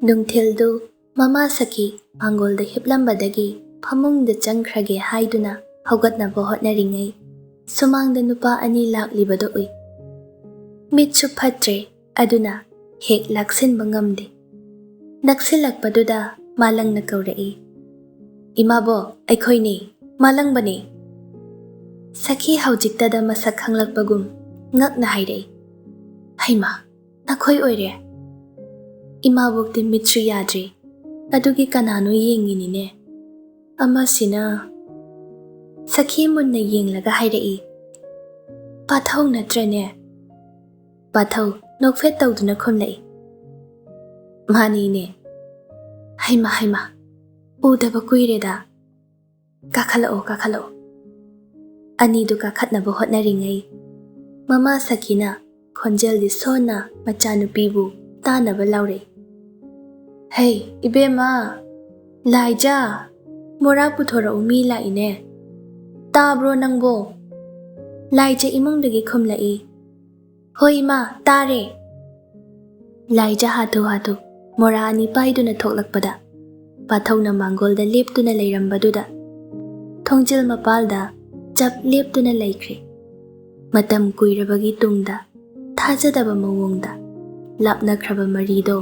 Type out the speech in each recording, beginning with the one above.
ꯅꯨꯡꯊꯤꯜꯗꯨ ꯃꯃꯥ ꯁꯈꯤ ꯃꯥꯡꯒꯣꯜꯗ ꯍꯤꯞꯂꯝꯕꯗꯒꯤ ꯐꯃꯨꯡꯗ ꯆꯪꯈ꯭ꯔꯒꯦ ꯍꯥꯏꯗꯨꯅ ꯍꯧꯒꯠꯅꯕ ꯍꯣꯠꯅꯔꯤꯉꯩ ꯁꯨꯃꯥꯡꯗ ꯅꯨꯄꯥ ꯑꯅꯤ ꯂꯥꯛꯂꯤꯕꯗꯨ ꯎꯏ꯫ ꯃꯤꯠꯁꯨ ꯐꯠꯇ꯭ꯔꯦ ꯑꯗꯨꯅ ꯍꯦꯛ ꯂꯥꯛꯁꯤꯟꯕ ꯉꯝꯗꯦ꯫ ꯅꯛꯁꯤꯜꯂꯛꯄꯗꯨꯗ ꯃꯥꯂꯪꯅ ꯀꯧꯔꯛꯏ, "ꯏꯃꯥꯕꯣ, ꯑꯩꯈꯣꯏꯅꯦ, ꯃꯥꯂꯪꯕꯅꯦ꯫" ꯁꯈꯤ ꯍꯧꯖꯤꯛꯇꯗ ꯃꯁꯛ ꯈꯪꯂꯛꯄꯒꯨꯝ ꯉꯛꯅ ꯍꯥꯏꯔꯛꯏ, "ꯍꯩꯃꯥ, ꯅꯈꯣꯏ ꯑꯣꯏꯔꯦ꯫ ꯏꯃꯥꯕꯣꯛꯇꯤ ꯃꯤꯠꯁꯨ ꯌꯥꯗ꯭ꯔꯦ, ꯑꯗꯨꯒꯤ ꯀꯅꯥꯅꯣ ꯌꯦꯡꯉꯤꯅꯤꯅꯦ꯫ ꯑꯃꯁꯤꯅ..." ꯁꯈꯤ ꯃꯨꯟꯅ ꯌꯦꯡꯂꯒ ꯍꯥꯏꯔꯛꯏ, "ꯄꯥꯊꯧ ꯅꯠꯇ꯭ꯔꯅꯦ?" ꯄꯥꯊꯧ ꯅꯣꯛꯐꯦꯠ ꯇꯧꯗꯨꯅ ꯈꯨꯝꯂꯛꯏ, "ꯃꯥꯅꯤꯅꯦ꯫ ꯍꯩꯃꯥ ꯍꯩꯃꯥ, ꯎꯗꯕ ꯀꯨꯏꯔꯦꯗ꯫ ꯀꯥꯈꯠꯂꯛꯑꯣ ꯀꯥꯈꯠꯂꯛꯑꯣ." ꯑꯅꯤꯗꯨ ꯀꯥꯈꯠꯅꯕ ꯍꯣꯠꯅꯔꯤꯉꯩ ꯃꯃꯥ ꯁꯈꯤꯅ ꯈꯣꯟꯖꯦꯜꯗꯤ ꯁꯣꯟꯅ ꯃꯆꯥꯅꯨꯄꯤꯕꯨ ꯇꯥꯅꯕ ꯂꯥꯎꯔꯛꯏ, "ꯍꯩ ꯏꯕꯦꯝꯃ, ꯂꯥꯏꯖꯥ, ꯃꯣꯔꯥ ꯄꯨꯊꯣꯔꯛꯎ, ꯃꯤ ꯂꯥꯛꯏꯅꯦ꯫ ꯇꯥꯕ꯭ꯔꯣ ꯅꯪꯕꯣ?" ꯂꯥꯏꯖꯥ ꯏꯃꯨꯡꯗꯒꯤ ꯈꯨꯝꯂꯛꯏ, "ꯍꯣꯏ ꯏꯃꯥ, ꯇꯥꯔꯦ." ꯂꯥꯏꯖꯥ ꯍꯥꯊꯨ ꯍꯥꯊꯨ ꯃꯣꯔꯥ ꯑꯅꯤ ꯄꯥꯏꯗꯨꯅ ꯊꯣꯛꯂꯛꯄꯗ ꯄꯥꯊꯧꯅ ꯃꯥꯡꯒꯣꯜꯗ ꯂꯦꯞꯇꯨꯅ ꯂꯩꯔꯝꯕꯗꯨꯗ ꯊꯣꯡꯖꯤꯜ ꯃꯄꯥꯜꯗ ꯆꯞ ꯂꯦꯞꯇꯨꯅ ꯂꯩꯈ꯭ꯔꯦ꯫ ꯃꯇꯝ ꯀꯨꯏꯔꯕꯒꯤ ꯇꯨꯡꯗ ꯊꯥꯖꯗꯕ ꯃꯑꯣꯡꯗ ꯂꯥꯞꯅꯈ꯭ꯔꯕ ꯃꯔꯤꯗꯣ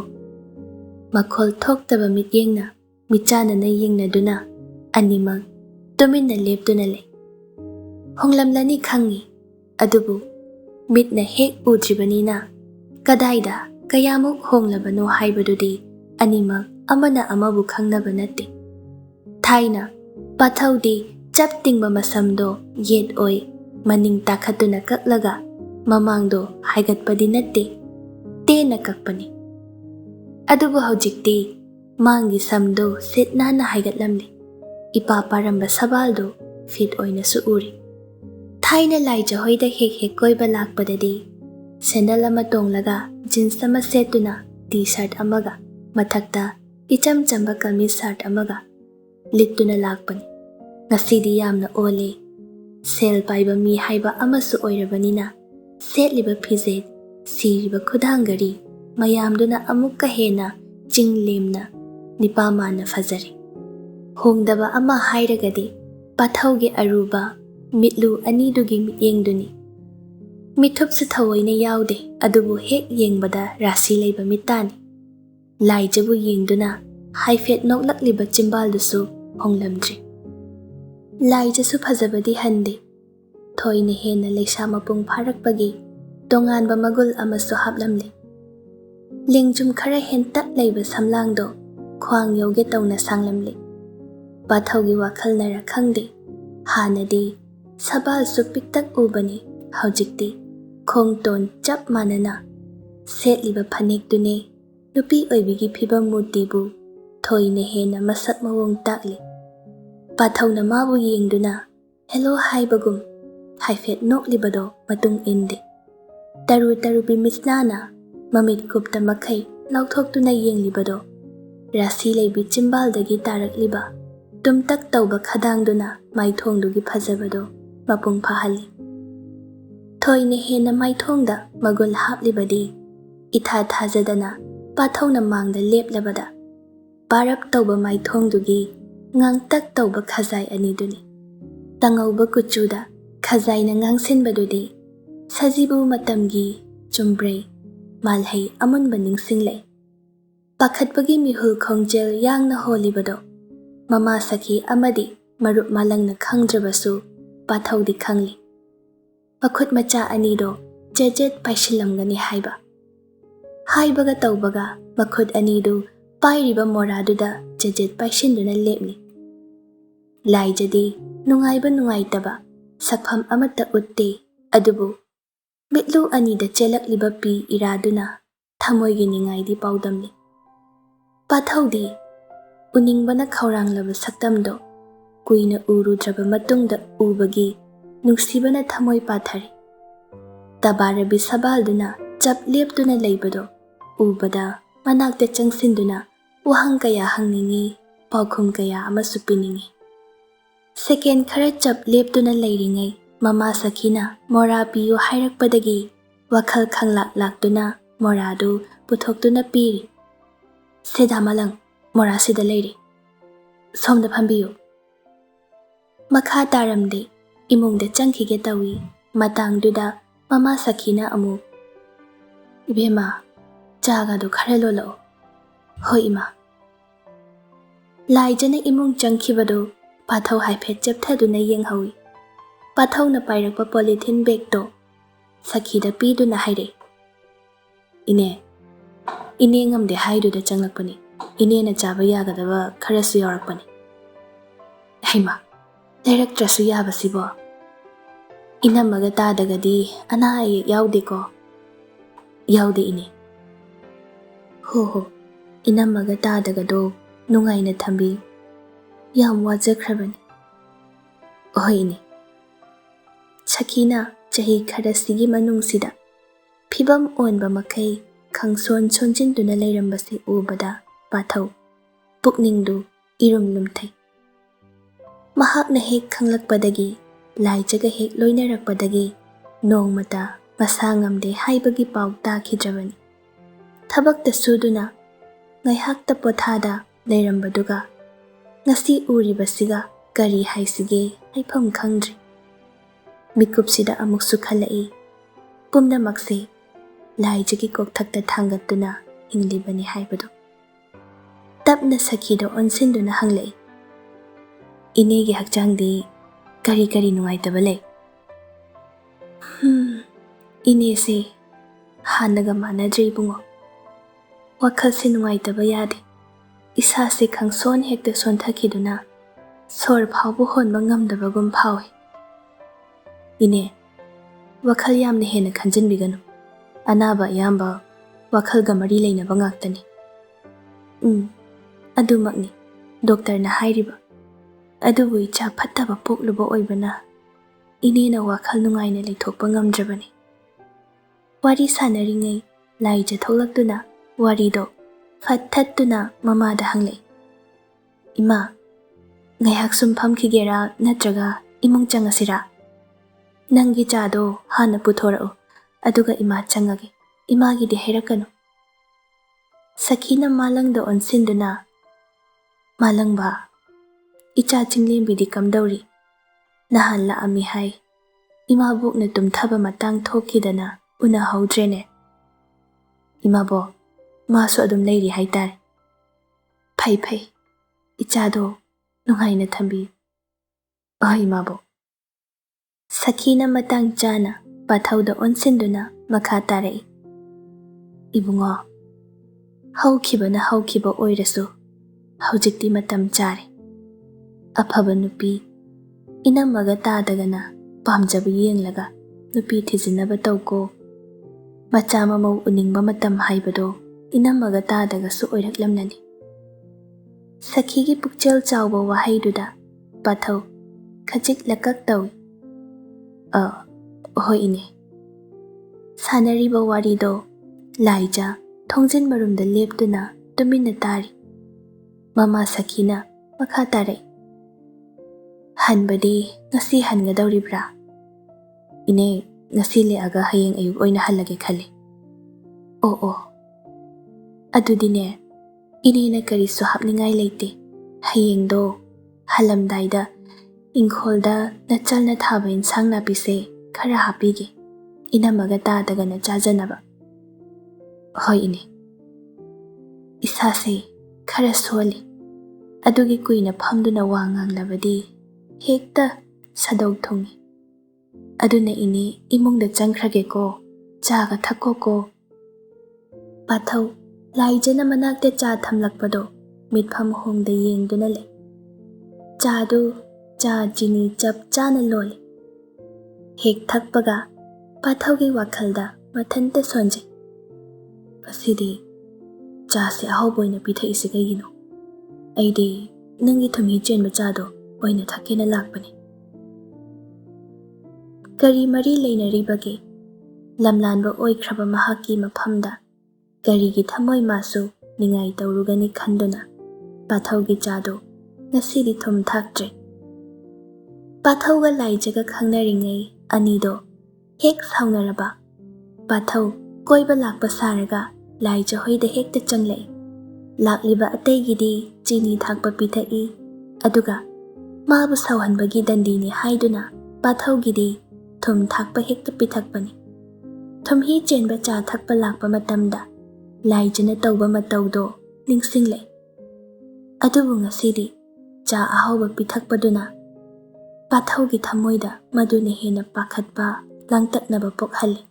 ꯃꯈꯣꯜ ꯊꯣꯛꯇꯕ ꯃꯤꯠꯌꯦꯡꯅ ꯃꯤꯆꯥꯟꯅꯅ ꯌꯦꯡꯅꯗꯨꯅ ꯑꯅꯤꯃꯛ ꯇꯨꯃꯤꯟꯅ ꯂꯦꯞꯇꯨꯅ ꯂꯩ꯫ ꯍꯣꯡꯂꯝꯂꯅꯤ ꯈꯪꯉꯤ, ꯑꯗꯨꯕꯨ ꯃꯤꯠꯅ ꯍꯦꯛ ꯎꯗ꯭ꯔꯤꯕꯅꯤꯅ ꯀꯗꯥꯏꯗ ꯀꯌꯥꯃꯨꯛ ꯍꯣꯡꯂꯕꯅꯣ ꯍꯥꯏꯕꯗꯨꯗꯤ ꯑꯅꯤꯃꯛ ꯑꯃꯅ ꯑꯃꯕꯨ ꯈꯪꯅꯕ ꯅꯠꯇꯦ꯫ ꯊꯥꯏꯅ ꯄꯥꯊꯧꯗꯤ ꯆꯞ ꯇꯤꯡꯕ ꯃꯁꯝꯗꯣ ꯌꯦꯠ ꯑꯣꯏ ꯃꯅꯤꯡ ꯇꯥꯈꯠꯇꯨꯅ ꯀꯛꯂꯒ ꯃꯃꯥꯡꯗꯣ ꯍꯥꯏꯒꯠꯄꯗꯤ ꯅꯠꯇꯦ, ꯇꯦꯟꯅ ꯀꯛꯄꯅꯤ꯫ ꯑꯗꯨꯕꯨ ꯍꯧꯖꯤꯛꯇꯤ ꯃꯥꯡꯒꯤ ꯁꯝꯗꯣ ꯁꯤꯠ ꯅꯥꯟꯅ ꯍꯥꯏꯒꯠꯂꯝꯂꯤ꯫ ꯏꯄꯥ ꯄꯥꯔꯝꯕ ꯁꯕꯥꯜꯗꯣ ꯐꯤꯠ ꯑꯣꯏꯅꯁꯨ ꯎꯔꯤ꯫ ꯊꯥꯏꯅ ꯂꯥꯏꯖꯥ ꯍꯣꯏꯗ ꯍꯦꯛ ꯍꯦꯛ ꯀꯣꯏꯕ ꯂꯥꯛꯄꯗꯗꯤ ꯁꯦꯟꯗꯜ ꯑꯃ ꯇꯣꯡꯂꯒ ꯖꯤꯟꯁ ꯑꯃ ꯁꯦꯠꯇꯨꯅ ꯇꯤ ꯁꯥꯔꯠ ꯑꯃꯒ ꯃꯊꯛꯇ ꯏꯆꯝ ꯆꯝꯕ ꯀꯃꯤꯖ ꯁꯥꯔꯠ ꯑꯃꯒ ꯂꯤꯠꯇꯨꯅ ꯂꯥꯛꯄꯅꯤ꯫ ꯉꯁꯤꯗꯤ ꯌꯥꯝꯅ ꯑꯣꯜꯂꯦ꯫ ꯁꯦꯜ ꯄꯥꯏꯕ ꯃꯤ ꯍꯥꯏꯕ ꯑꯃꯁꯨ ꯑꯣꯏꯔꯕꯅꯤꯅ ꯁꯦꯠꯂꯤꯕ ꯐꯤꯖꯦꯠ, ꯁꯤꯔꯤꯕ ꯈꯨꯗꯥꯡꯒꯔꯤ ꯃꯌꯥꯝꯗꯨꯅ ꯑꯃꯨꯛꯀ ꯍꯦꯟꯅ ꯆꯤꯡ ꯂꯦꯝꯅ ꯅꯤꯄꯥ ꯃꯥꯟꯅ ꯐꯖꯔꯤ꯫ ꯍꯣꯡꯗꯕ ꯑꯃ ꯍꯥꯏꯔꯒꯗꯤ ꯄꯥꯊꯧꯒꯤ ꯑꯔꯨꯕ ꯃꯤꯠꯂꯨ ꯑꯅꯤꯗꯨꯒꯤ ꯃꯤꯠꯌꯦꯡꯗꯨꯅꯤ꯫ ꯃꯤꯊꯨꯞꯁꯨ ꯊꯑꯣꯏꯅ ꯌꯥꯎꯗꯦ, ꯑꯗꯨꯕꯨ ꯍꯦꯛ ꯌꯦꯡꯕꯗ ꯔꯥꯁꯤ ꯂꯩꯕ ꯃꯤꯠꯇꯥꯅꯤ꯫ ꯂꯥꯏꯖꯥꯕꯨ ꯌꯦꯡꯗꯨꯅ ꯍꯥꯏꯐꯦꯠ ꯅꯣꯛꯂꯛꯂꯤꯕ ꯆꯤꯝꯕꯥꯜꯗꯨꯁꯨ ꯍꯣꯡꯂꯝꯗ꯭ꯔꯤ꯫ ꯂꯥꯏꯖꯥꯁꯨ ꯐꯖꯕꯗꯤ ꯍꯟꯗꯦ, ꯊꯣꯏꯅ ꯍꯦꯟꯅ ꯂꯩꯁꯥ ꯃꯄꯨꯡ ꯐꯥꯔꯛꯄꯒꯤ ꯇꯣꯉꯥꯟꯕ ꯃꯒꯨꯜ ꯑꯃꯁꯨ ꯍꯥꯞꯂꯝꯂꯤ꯫ ꯂꯦꯡꯖꯨꯝ ꯈꯔ ꯍꯦꯟꯇꯛ ꯂꯩꯕ ꯁꯝꯂꯥꯡꯗꯣ ꯈ꯭ꯋꯥꯡ ꯌꯧꯒꯦ ꯇꯧꯅ ꯁꯥꯡꯂꯝꯂꯤ꯫ ꯄꯥꯊꯧꯒꯤ ꯋꯥꯈꯜꯅꯔ ꯈꯪꯗꯦ, ꯍꯥꯟꯅꯗꯤ ꯁꯕꯥꯜꯁꯨ ꯄꯤꯛꯇꯛ ꯎꯕꯅꯤ, ꯍꯧꯖꯤꯛꯇꯤ ꯈꯣꯡꯇꯣꯟ ꯆꯞ ꯃꯥꯟꯅꯅ ꯁꯦꯠꯂꯤꯕ ꯐꯅꯦꯛꯇꯨꯅꯦ ꯅꯨꯄꯤ ꯑꯣꯏꯕꯤꯒꯤ ꯐꯤꯕꯝ ꯃꯨꯔꯇꯤꯕꯨ ꯊꯣꯏꯅ ꯍꯦꯟꯅ ꯃꯁꯛ ꯃꯑꯣꯡ ꯇꯥꯛꯂꯤ꯫ ꯄꯥꯊꯧꯅ ꯃꯥꯕꯨ ꯌꯦꯡꯗꯨꯅ ꯍꯦꯂꯣ ꯍꯥꯏꯕꯒꯨꯝ ꯍꯥꯏꯐꯦꯠ ꯅꯣꯛꯂꯤꯕꯗꯣ ꯃꯇꯨꯡ ꯏꯟꯗꯦ꯫ ꯇꯔꯨ ꯇꯔꯨꯕꯤ ꯃꯤꯠꯁꯅꯥꯅ ꯃꯃꯤꯠ ꯀꯨꯞꯇ ꯃꯈꯩ ꯂꯥꯎꯊꯣꯛꯇꯨꯅ ꯌꯦꯡꯂꯤꯕꯗꯣ ꯔꯥꯁꯤ ꯂꯩꯕꯤ ꯆꯤꯝꯕꯥꯜꯗꯒꯤ ꯇꯥꯔꯛꯂꯤꯕ ꯇꯨꯝꯇꯛ ꯇꯧꯕ ꯈꯗꯥꯡꯗꯨꯅ ꯃꯥꯏꯊꯣꯡꯗꯨꯒꯤ ꯐꯖꯕꯗꯣ ꯃꯄꯨꯡ ꯐꯥꯍꯜꯂꯤ꯫ ꯊꯣꯏꯅ ꯍꯦꯟꯅ ꯃꯥꯏꯊꯣꯡꯗ ꯃꯒꯨꯜ ꯍꯥꯞꯂꯤꯕꯗꯤ ꯏꯊꯥ ꯊꯥꯖꯗꯅ ꯄꯥꯊꯧꯅ ꯃꯥꯡꯗ ꯂꯦꯞꯂꯕꯗ ꯄꯥꯔꯞ ꯇꯧꯕ ꯃꯥꯏꯊꯣꯡꯗꯨꯒꯤ ꯉꯥꯡꯇꯛ ꯇꯧꯕ ꯈꯖꯥꯏ ꯑꯅꯤꯗꯨꯅꯤ꯫ ꯇꯉꯧꯕ ꯀꯨꯆꯨꯗ ꯈꯖꯥꯏꯅ ꯉꯥꯡꯁꯤꯟꯕꯗꯨꯗꯤ ꯁꯖꯤꯕꯨ ꯃꯇꯝꯒꯤ ꯆꯨꯝꯕ꯭ꯔꯩ ꯃꯥꯜꯍꯩ ꯑꯃꯨꯟꯕ ꯅꯤꯡꯁꯤꯡꯂꯛꯏ꯫ ꯄꯥꯈꯠꯄꯒꯤ ꯃꯤꯍꯨꯜ ꯈꯣꯡꯖꯦꯜ ꯌꯥꯡꯅ ꯍꯣꯜꯂꯤꯕꯗꯣ ꯃꯃꯥ ꯁꯈꯤ ꯑꯃꯗꯤ ꯃꯔꯨꯞ ꯃꯥꯂꯪꯅ ꯈꯪꯗ꯭ꯔꯕꯁꯨ ꯄꯥꯊꯧꯗꯤ ꯈꯪꯂꯤ꯫ ꯃꯈꯨꯠ ꯃꯆꯥ ꯑꯅꯤꯗꯣ ꯖꯦꯠ ꯖꯦꯠ ꯄꯥꯏꯁꯤꯜꯂꯝꯒꯅꯤ ꯍꯥꯏꯕ꯫ ꯍꯥꯏꯕꯒ ꯇꯧꯕꯒ ꯃꯈꯨꯠ ꯑꯅꯤꯗꯨ ꯄꯥꯏꯔꯤꯕ ꯃꯣꯔꯥꯗꯨꯗ ꯖꯦꯠ ꯖꯦꯠ ꯄꯥꯏꯁꯤꯟꯗꯨꯅ ꯂꯦꯞꯂꯤ꯫ ꯂꯥꯏꯖꯥꯗꯤ ꯅꯨꯡꯉꯥꯏꯕ ꯅꯨꯡꯉꯥꯏꯇꯕ ꯁꯛꯐꯝ ꯑꯃꯠꯇ ꯎꯠꯇꯦ, ꯑꯗꯨꯕꯨ ꯃꯤꯠꯂꯨ ꯑꯅꯤꯗ ꯆꯦꯜꯂꯛꯂꯤꯕ ꯄꯤ ꯏꯔꯥꯗꯨꯅ ꯊꯃꯣꯏꯒꯤ ꯅꯤꯡꯉꯥꯏꯗꯤ ꯄꯥꯎꯗꯝꯂꯤ꯫ ꯄꯥꯊꯧꯗꯤ ꯎꯅꯤꯡꯕꯅ ꯈꯧꯔꯥꯡꯂꯕ ꯁꯛꯇꯝꯗꯣ ꯀꯨꯏꯅ ꯎꯔꯨꯗ꯭ꯔꯕ ꯃꯇꯨꯡꯗ ꯎꯕꯒꯤ ꯅꯨꯡꯁꯤꯕꯅ ꯊꯃꯣꯏ ꯄꯥꯊꯔꯤ꯫ ꯇꯕꯥꯔꯕꯤ ꯁꯕꯥꯜꯗꯨꯅ ꯆꯞ ꯂꯦꯞꯇꯨꯅ ꯂꯩꯕꯗꯣ ꯎꯕꯗ ꯃꯅꯥꯛꯇ ꯆꯪꯁꯤꯟꯗꯨꯅ ꯋꯥꯍꯪ ꯀꯌꯥ ꯍꯪꯅꯤꯡꯉꯤ, ꯄꯥꯎꯈꯨꯝ ꯀꯌా ꯑꯃꯁꯨ ꯄꯤꯅꯤꯡꯉꯤ꯫ ꯁꯦꯀꯦꯟ ꯈꯔ ꯆꯞ ꯂꯦꯞꯇꯨꯅ ꯂꯩꯔꯤꯉꯩ ꯃꯃꯥ ꯁꯈꯤꯅ ꯃꯣꯔꯥ ꯄꯤꯌꯨ ꯍꯥꯏꯔꯛꯄꯗꯒꯤ ꯋꯥꯈꯜ ꯈꯪꯂꯥꯛ ꯂꯥꯛꯇꯨꯅ ꯃꯣꯔꯥꯗꯨ ꯄꯨꯊꯣꯛꯇꯨꯅ ꯄꯤꯔꯤ꯫ Seda malang mora sida leiri. Somda phambiyu. Makha taramde imungda changkhige tawi matangduda mama Sakhina amu. Ibema chaga do khare lolo. Hoi ima. Laijana imung changkhibado pathau haiphet chepthaduna yenghawi. Pathau na pairakpa polythene bag to Sakhida piduna haire. Ine ngamde haiduda changlakpani. Ine na chaba yagadaba kharasu yarakpani. Haima, leraktrasu yabasibo. Inamaga tadagadi ana ayek yaude ko. Yaude ine. Ho, inamaga tadagado nungai na thambi. Yam wajakrabani. Oi ine. Sakhina chahi kharasigi manungsida. Phibam onba makai khangson sonjinduna leirambasi ubada pathau pukningdu irumlumthai. Mahakna hek khanglakpadagi laijaga hek loinarakpadagi nongmata masangamde haibagi pau takidrabani. Thabakta suduna ngaihakta pothada leirambaduga ngasi uribasiga kari haisige haifam khangdri. Mikupsida amuksu khalai pumnamakse laijagi kokthakta thangatuna hinglibani haibadu. Tapna Sakhido onsinduna hanglai. Inegi hakchangdi kari nungaitaba lei. Ine se hanaga manadri bungo. Wakhal se nungaitaba yade. Isa se khangson hekta sonthakiduna sor phawbu honba ngamdabagum phawi. Ine wakhal yamna hena khanjinbiganu. Anaba yamba wakhal ga mari leinaba ngaktani. Adumakni doctor na hairiba. Adubu icha phattaba pokluba oibana inena wakhal nungaina leithokpa ngamdrabani. Wari sanaringai laija tholaktuna warido phathattuna mamada hanglai. Ima ngaiyak sum phamkhigera natraga imung changasira. Nangi chado hana puthorao aduga ima changage. Imagi de herakanu. Sakhina malangda onsinduna malangba icha chinglembi kamdauri nahan la ami hai ima bukna tumthaba matang thokidana una haudrene. Ima bo maso adum leiri haitare. Phai ichado nungaina thambi. Ima bo. Sakhina matang chana pathauda onsinduna makha tarai. Ibungo haukiba oirasu haujikti matam chare. Aphaba nupi inamaga tadagana pamjaba yenglaga nupi thizinaba tauko. Macha mamau uningba matam haibado inamaga tadagasu oiraklamnani. Sakhigi pukchel chawba wahaiduda pathau khajik lakak tawi. Hoi ine. Sanariba warido laija thongjin marumda leptuna tumina tari. Mama Sakhina makha tarai. Hanbadi ngasi hangadawribra. Ine ngasi leaga hayeng ayug oina halage khali. Adudine inena karisu hapningai leite. Hayeng do halamdaida ingkholda nachalna thaba insang napise khara hapige. Inamaga tadagana chajanaba. Hoi ine. Isase khara soli. Adugi kuina phamduna wanganglabadi hekta sadog thongi. Aduna ine imungda changkhrage ko chaga thakko ko. Pathau laijana manakte cha thamlakpado mitpham hongda yengduna le. Chadu cha jini chap chana lole. Hek thakpaga pathaugi wakhalda mathanta sonje. Pasidi cha se ahawboina pitha isiga yino. Aidi nangi thumi chen bachado oina thakena lakpani. Kari mari leinaribage lamlanba oikraba mahaki maphamda karigi thamoi masu ningai taurugani khanduna pathaugi chado ngasidi thum thaktre. Pathauga laijaga khangnaringai anido hek saunaraba pathau koiba lakpa saraga laija hoida hekta changlai. ꯂꯥꯛꯂꯤꯕ ꯑꯇꯩꯒꯤꯗꯤ ꯆꯤꯅꯤ ꯊꯥꯛꯄ ꯄꯤꯊꯛꯏ, ꯑꯗꯨꯒ ꯃꯥꯕꯨ ꯁꯥꯎꯍꯟꯕꯒꯤ ꯗꯟꯗꯤꯅꯤ ꯍꯥꯏꯗꯨꯅ ꯄꯥꯊꯧꯒꯤꯗꯤ ꯊꯨꯝ ꯊꯥꯛꯄ ꯍꯦꯛꯇ ꯄꯤꯊꯛꯄꯅꯤ꯫ ꯊꯨꯝꯍꯤ ꯆꯦꯟꯕ ꯆꯥ ꯊꯛꯄ ꯂꯥꯛꯄ ꯃꯇꯝꯗ ꯂꯥꯏꯖꯅ ꯇꯧꯕ ꯃꯇꯧꯗꯣ ꯅꯤꯡꯁꯤꯡꯂꯛꯏ꯫ ꯑꯗꯨꯕꯨ ꯉꯁꯤꯗꯤ ꯆꯥ ꯑꯍꯥꯎꯕ ꯄꯤꯊꯛꯄꯗꯨꯅ ꯄꯥꯊꯧꯒꯤ ꯊꯃꯣꯏꯗ ꯃꯗꯨꯅ ꯍꯦꯟꯅ ꯄꯥꯈꯠꯄ, ꯂꯥꯡꯇꯛꯅꯕ ꯄꯣꯛꯍꯜꯂꯤ꯫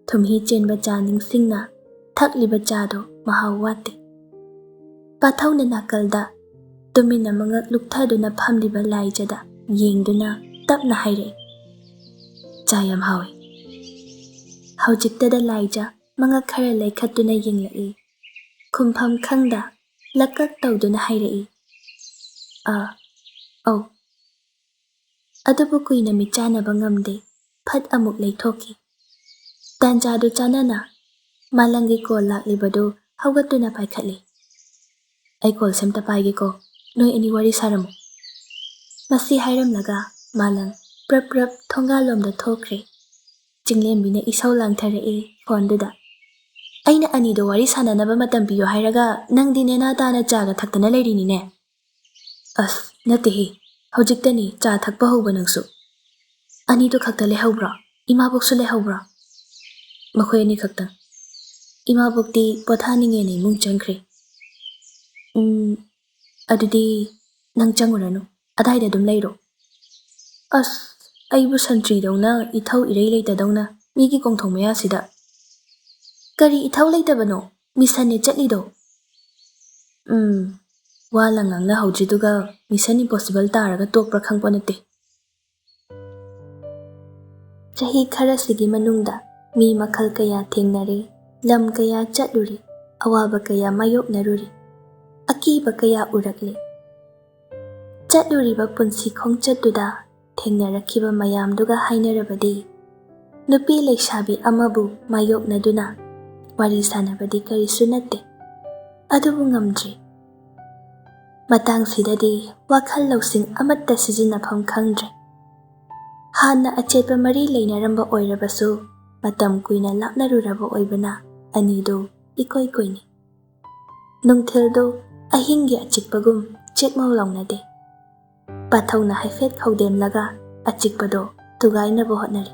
ꯊꯨꯝꯍꯤ ꯆꯦꯟꯕ ꯆꯥ ꯅꯤꯡꯁꯤꯡꯅ ꯊꯛꯂꯤꯕ ꯆꯥꯗꯣ ꯃꯍꯥꯎ ꯋꯥꯠꯇꯦ꯫ ꯄꯥꯊꯧꯅ ꯅꯥꯀꯜꯗ ꯇꯨꯃꯤꯟꯅ ꯃꯉꯛ ꯂꯨꯛꯊꯗꯨꯅ ꯐꯝꯂꯤꯕ ꯂꯥꯏꯖꯗ ꯌꯦꯡꯗꯨꯅ ꯇꯞꯅ ꯍꯥꯏꯔꯛꯏ, "ꯆꯥ ꯌꯥꯝ ꯍꯥꯎꯏ"꯫ ꯍꯧꯖꯤꯛꯇꯗ ꯂꯥꯏꯖ ꯃꯉꯛ ꯈꯔ ꯂꯩꯈꯠꯇꯨꯅ ꯌꯦꯡꯂꯛꯏ, ꯈꯨꯝꯐꯝ ꯈꯪꯗ ꯂꯛꯀꯛ ꯇꯧꯗꯨꯅ ꯍꯥꯏꯔꯛꯏ, "ꯑꯧ"꯫ ꯑꯗꯨꯕꯨ ꯀꯨꯏꯅ ꯃꯤꯠꯆꯥꯅꯕ ꯉꯝꯗꯦ, ꯐꯠ ꯑꯃꯨꯛ ꯂꯩꯊꯣꯛꯈꯤ꯫ ꯇꯥꯟꯖꯥꯗꯨ ꯆꯥꯅꯅ ꯃꯥꯂꯪꯒꯤ ꯀꯣꯜ ꯂꯥꯛꯂꯤꯕꯗꯨ ꯍꯧꯒꯠꯇꯨꯅ ꯄꯥꯏꯈꯠꯂꯤ꯫ "ꯑꯩ ꯀꯣꯜꯁꯦ ꯑꯝꯇ ꯄꯥꯏꯒꯦꯀꯣ, ꯅꯣꯏ ꯑꯅꯤ ꯋꯥꯔꯤ ꯁꯥꯔꯝꯃꯨ"꯫ ꯃꯁꯤ ꯍꯥꯏꯔꯝꯂꯒ ꯃꯥꯂꯪ ꯄ꯭ꯔꯞ ꯄ꯭ꯔꯞ ꯊꯣꯡꯒꯥꯜꯂꯣꯝꯗ ꯊꯣꯛꯈ꯭ꯔꯦ꯫ ꯆꯤꯡꯂꯦꯝꯕꯤꯅ ꯏꯁꯧ ꯂꯥꯡꯊꯔꯛꯏ ꯐꯣꯟꯗꯨꯗ, "ꯑꯩꯅ ꯑꯅꯤꯗꯣ ꯋꯥꯔꯤ ꯁꯥꯟꯅꯅꯕ ꯃꯇꯝ ꯄꯤꯌꯣ ꯍꯥꯏꯔꯒ ꯅꯪꯗꯤ ꯅꯦꯅꯥ ꯇꯥꯅ ꯆꯥꯒ ꯊꯛꯇꯅ ꯂꯩꯔꯤꯅꯤꯅꯦ"꯫ "ꯑꯁ ꯅꯠꯇꯦꯍꯦ, ꯍꯧꯖꯤꯛꯇꯅꯤ ꯆꯥ ꯊꯛꯄ ꯍꯧꯕ ꯅꯪꯁꯨ"꯫ "ꯑꯅꯤꯗꯨ ꯈꯛꯇ ꯂꯩꯍꯧꯕ꯭ꯔꯣ? ꯏꯃꯥꯕꯣꯛꯁꯨ ꯂꯩꯍꯧꯕ꯭ꯔꯣ"? "ꯃꯈꯣꯏ ꯑꯅꯤ ꯈꯛꯇꯪ꯫ ꯏꯃꯥꯕꯣꯛꯇꯤ ꯄꯣꯊꯥꯅꯤꯡꯉꯦꯅ ꯏꯃꯨꯡ ꯆꯪꯈ꯭ꯔꯦ"꯫ ꯑꯗꯨꯗꯤ ꯅꯪ ꯆꯪꯉꯨꯔꯅꯨ, ꯑꯗꯥꯏꯗ ꯑꯗꯨꯝ ꯂꯩꯔꯣ"꯫ "ꯑꯁ ꯑꯩꯕꯨ ꯁꯟꯇ꯭ꯔꯤꯗꯧꯅ ꯏꯊꯧ ꯏꯔꯩ ꯂꯩꯇꯗꯧꯅ ꯃꯤꯒꯤ ꯀꯣꯡꯊꯣꯡ ꯃꯌꯥꯁꯤꯗ"꯫ "ꯀꯔꯤ ꯏꯊꯧ ꯂꯩꯇꯕꯅꯣ? ꯃꯤꯁꯟꯅꯦ ꯆꯠꯂꯤꯗꯣ"꯫ ꯋꯥ ꯂꯪ ꯉꯥꯡꯅꯍꯧꯗ꯭ꯔꯤꯗꯨꯒ ꯃꯤꯁꯟ ꯏꯝꯄꯣꯁꯤꯕꯜ ꯇꯥꯔꯒ ꯇꯣꯛꯄ꯭ꯔꯥ ꯈꯪꯄꯣꯠ ꯅꯠꯇꯦ꯫ ꯆꯍꯤ ꯈꯔꯁꯤꯒꯤ ꯃꯅꯨꯡꯗ ꯃꯤ ꯃꯈꯜ ꯀꯌꯥ ꯊꯦꯡꯅꯔꯦ, ꯂꯝ ꯀꯌꯥ ꯆꯠꯂꯨꯔꯤ, ꯑꯋꯥꯕ ꯀꯌా ꯃꯥꯌꯣꯛꯅꯔꯨꯔꯤ, ꯑꯀꯤꯕ ꯀꯌꯥ ꯎꯔꯛꯂꯦ꯫ ꯆꯠꯂꯨꯔꯤꯕ ꯄꯨꯟꯁꯤ ꯈꯣꯡꯆꯠꯇꯨꯗ ꯊꯦꯡꯅꯔꯛꯈꯤꯕ ꯃꯌꯥꯝꯗꯨꯒ ꯍꯥꯏꯅꯔꯕꯗꯤ ꯅꯨꯄꯤ ꯂꯩꯁꯥꯕꯤ ꯑꯃꯕꯨ ꯃꯥꯌꯣꯛꯅꯗꯨꯅ ꯋꯥꯔꯤ ꯁꯥꯟꯅꯕꯗꯤ ꯀꯔꯤꯁꯨ ꯅꯠꯇꯦ꯫ ꯑꯗꯨꯕꯨ ꯉꯝꯗ꯭ꯔꯦ꯫ ꯃꯇꯥꯡꯁꯤꯗꯗꯤ ꯋꯥꯈꯜ ꯂꯧꯁꯤꯡ ꯑꯃꯠꯇ ꯁꯤꯖꯤꯟꯅꯐꯝ ꯈꯪꯗ꯭ꯔꯦ꯫ ꯍꯥꯟꯅ ꯑꯆꯦꯠꯄ ꯃꯔꯤ ꯂꯩꯅꯔꯝꯕ ꯑꯣꯏꯔꯕꯁꯨ ꯃꯇꯝ ꯀꯨꯏꯅ ꯂꯥꯞꯅꯔꯨꯔꯕ ꯑꯣꯏꯕꯅ ꯑꯅꯤꯗꯨ ꯏꯀꯣꯏ ꯀꯣꯏꯅꯩ꯫ ꯅꯨꯡꯊꯤꯜꯗꯨ ꯑꯍꯤꯡꯒꯤ ꯑꯆꯤꯛꯄꯒꯨꯝ ꯆꯦꯛꯃꯧ ꯂꯥꯎꯅꯗꯦ꯫ ꯄꯥꯊꯧꯅ ꯍꯥꯏꯐꯦꯠ ꯈꯧꯗꯦꯝꯂꯒ ꯑꯆꯤꯛꯄꯗꯣ ꯊꯨꯒꯥꯏꯅꯕ ꯍꯣꯠꯅꯔꯤ꯫